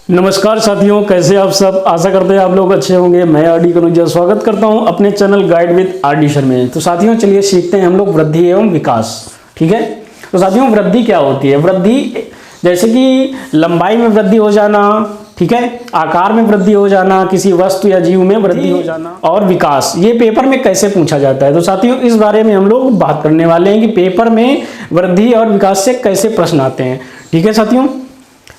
नमस्कार साथियों, कैसे आप सब। आशा करते हैं आप लोग अच्छे होंगे। मैं आरडी कनुजा स्वागत करता हूं अपने channel guide with RD Sharma में। तो साथियों चलिए सीखते हैं हम लोग वृद्धि एवं विकास। ठीक है, तो साथियों वृद्धि क्या होती है। वृद्धि जैसे कि लंबाई में वृद्धि हो जाना, ठीक है, आकार में वृद्धि हो जाना, किसी वस्तु या जीव में वृद्धि हो जाना, और विकास, ये पेपर में कैसे पूछा जाता है। तो साथियों इस बारे में हम लोग बात करने वाले हैं कि पेपर में वृद्धि और विकास से कैसे प्रश्न आते हैं। ठीक है साथियों,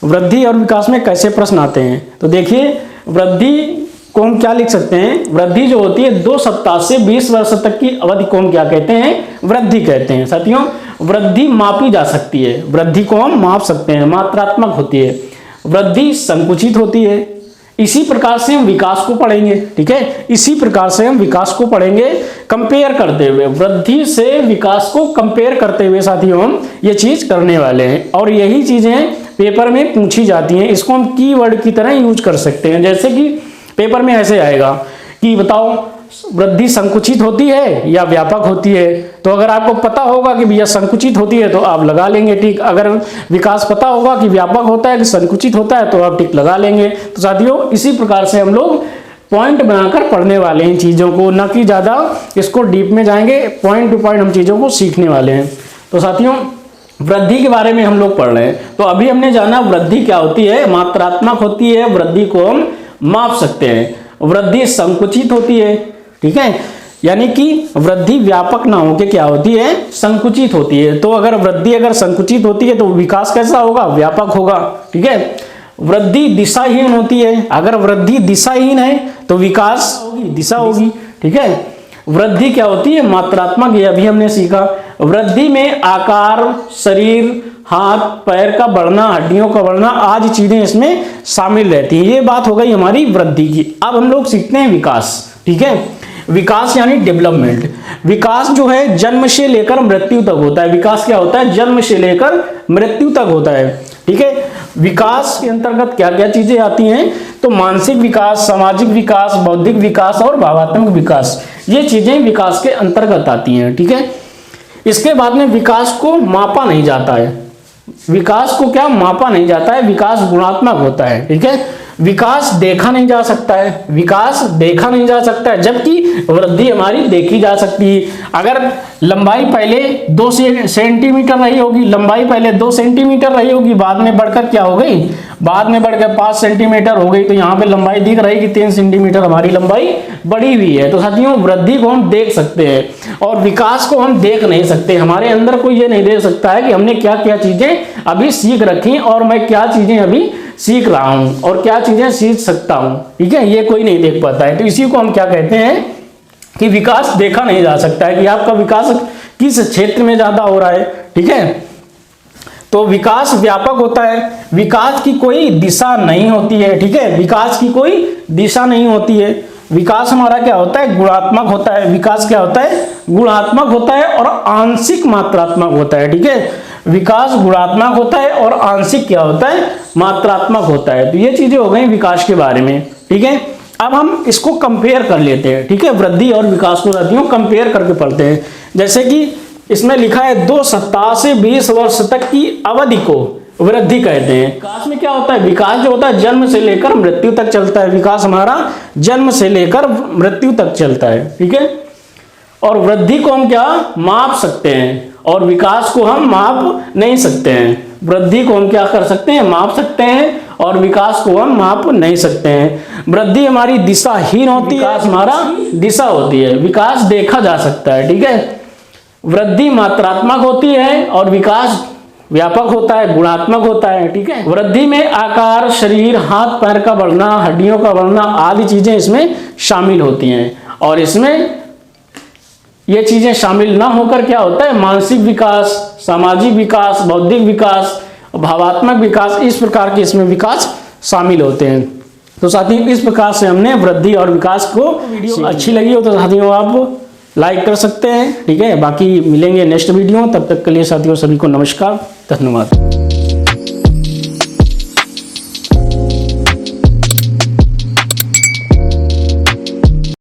वृद्धि और विकास में कैसे प्रश्न आते हैं। तो देखिए, वृद्धि को हम क्या लिख सकते हैं। वृद्धि जो होती है 2 सप्ताह से 20 वर्ष तक की अवधि को हम क्या कहते हैं, वृद्धि कहते हैं। साथियों वृद्धि मापी जा सकती है, वृद्धि को हम माप सकते हैं, मात्रात्मक होती है। वृद्धि संकुचित होती है। इसी प्रकार से हम विकास को पढ़ेंगे। ठीक है, इसी प्रकार से हम विकास को पढ़ेंगे कंपेयर करते हुए, वृद्धि से विकास को कंपेयर करते हुए साथियों हम ये चीज करने वाले हैं। और यही चीजें पेपर में पूछी जाती हैं। इसको हम कीवर्ड की तरह यूज कर सकते हैं। जैसे कि पेपर में ऐसे आएगा कि बताओ वृद्धि संकुचित होती है या व्यापक होती है। तो अगर आपको पता होगा कि भैया संकुचित होती है तो आप लगा लेंगे टिक। अगर विकास पता होगा कि व्यापक होता है कि संकुचित होता है तो आप टिक लगा लेंगे। तो साथियों इसी प्रकार से हम लोग पॉइंट बनाकर पढ़ने वाले हैं चीजों को, ना कि ज्यादा इसको डीप में जाएंगे। पॉइंट टू पॉइंट हम चीजों को सीखने वाले हैं। तो साथियों वृद्धि के बारे में हम लोग पढ़ रहे हैं। तो अभी हमने जाना वृद्धि क्या होती है, मात्रात्मक होती है, वृद्धि को हम माप सकते हैं। वृद्धि संकुचित होती है, ठीक है, यानी कि वृद्धि व्यापक ना होकर क्या होती है, संकुचित होती है। तो अगर वृद्धि संकुचित होती है तो विकास कैसा होगा, व्यापक होगा। ठीक है, वृद्धि दिशाहीन होती है। अगर वृद्धि दिशाहीन है तो विकास होगी, दिशा होगी। ठीक है, वृद्धि क्या होती है, मात्रात्मक, ये अभी हमने सीखा। वृद्धि में आकार, शरीर, हाथ पैर का बढ़ना, हड्डियों का बढ़ना आदि चीजें इसमें शामिल रहती हैं। ये बात हो गई हमारी वृद्धि की। अब हम लोग सीखते हैं विकास। ठीक है, विकास यानी डेवलपमेंट। विकास जो है जन्म से लेकर मृत्यु तक होता है। विकास क्या होता है, जन्म से लेकर मृत्यु तक होता है। ठीक है, विकास के अंतर्गत क्या क्या चीजें आती हैं, तो मानसिक विकास, सामाजिक विकास, बौद्धिक विकास और भावात्मक विकास, ये चीजें विकास के अंतर्गत आती हैं। ठीक है, इसके बाद में विकास को मापा नहीं जाता है। विकास को क्या मापा नहीं जाता है, विकास गुणात्मक होता है। ठीक है, विकास देखा नहीं जा सकता है, विकास देखा नहीं जा सकता है, जबकि वृद्धि हमारी देखी जा सकती है। अगर लंबाई पहले 2 सेंटीमीटर रही होगी, लंबाई पहले 2 सेंटीमीटर रही होगी, बाद में बढ़कर क्या हो गई, बाद में बढ़कर 5 सेंटीमीटर हो गई। तो यहाँ पे लंबाई दिख रही कि 3 सेंटीमीटर हमारी लंबाई बढ़ी हुई है। तो साथियों वृद्धि को हम देख सकते हैं और विकास को हम देख नहीं सकते। हमारे अंदर कोई ये नहीं देख सकता है कि हमने क्या क्या चीजें अभी सीख रखी और मैं क्या चीजें अभी सीख रहा हूं और क्या चीजें सीख सकता हूं। ठीक है, ये कोई नहीं देख पाता है। तो इसी को हम क्या कहते हैं कि विकास देखा नहीं जा सकता है कि आपका विकास किस क्षेत्र में ज्यादा हो रहा है। ठीक है, तो विकास व्यापक होता है। विकास की कोई दिशा नहीं होती है। ठीक है, विकास की कोई दिशा नहीं होती है। विकास हमारा क्या होता है, गुणात्मक होता है। विकास क्या होता है, गुणात्मक होता है और आंशिक मात्रात्मक होता है। ठीक है, विकास गुणात्मक होता है और आंशिक क्या होता है, मात्रात्मक होता है। तो ये चीजें हो गई विकास के बारे में। ठीक है, अब हम इसको कंपेयर कर लेते हैं। ठीक है, वृद्धि और विकास को साथियों कंपेयर करके पढ़ते हैं। जैसे कि इसमें लिखा है 2 सप्ताह से 20 वर्ष तक की अवधि को वृद्धि कहते हैं। विकास में क्या होता है, विकास जो होता है जन्म से लेकर मृत्यु तक चलता है। विकास हमारा जन्म से लेकर मृत्यु तक चलता है। ठीक है, और वृद्धि को हम क्या माप सकते हैं और विकास को हम माप नहीं सकते हैं। वृद्धि को हम क्या कर सकते हैं, माप सकते हैं, और विकास को हम माप नहीं सकते हैं। वृद्धि हमारी दिशाहीन होती है, विकास हमारा दिशा होती है। विकास देखा जा सकता है। ठीक है, वृद्धि मात्रात्मक होती है और विकास व्यापक होता है, गुणात्मक होता है। ठीक है, वृद्धि में आकार, शरीर, हाथ पैर का बढ़ना, हड्डियों का बढ़ना आदि चीजें इसमें शामिल होती हैं। और इसमें ये चीजें शामिल ना होकर क्या होता है, मानसिक विकास, सामाजिक विकास, बौद्धिक विकास, भावात्मक विकास, इस प्रकार के इसमें विकास शामिल होते हैं। तो साथियों इस प्रकार से हमने वृद्धि और विकास को, वीडियो अच्छी लगी हो तो साथियों आप लाइक कर सकते हैं। ठीक है, बाकी मिलेंगे नेक्स्ट वीडियो, तब तक के लिए साथियों सभी को नमस्कार, धन्यवाद।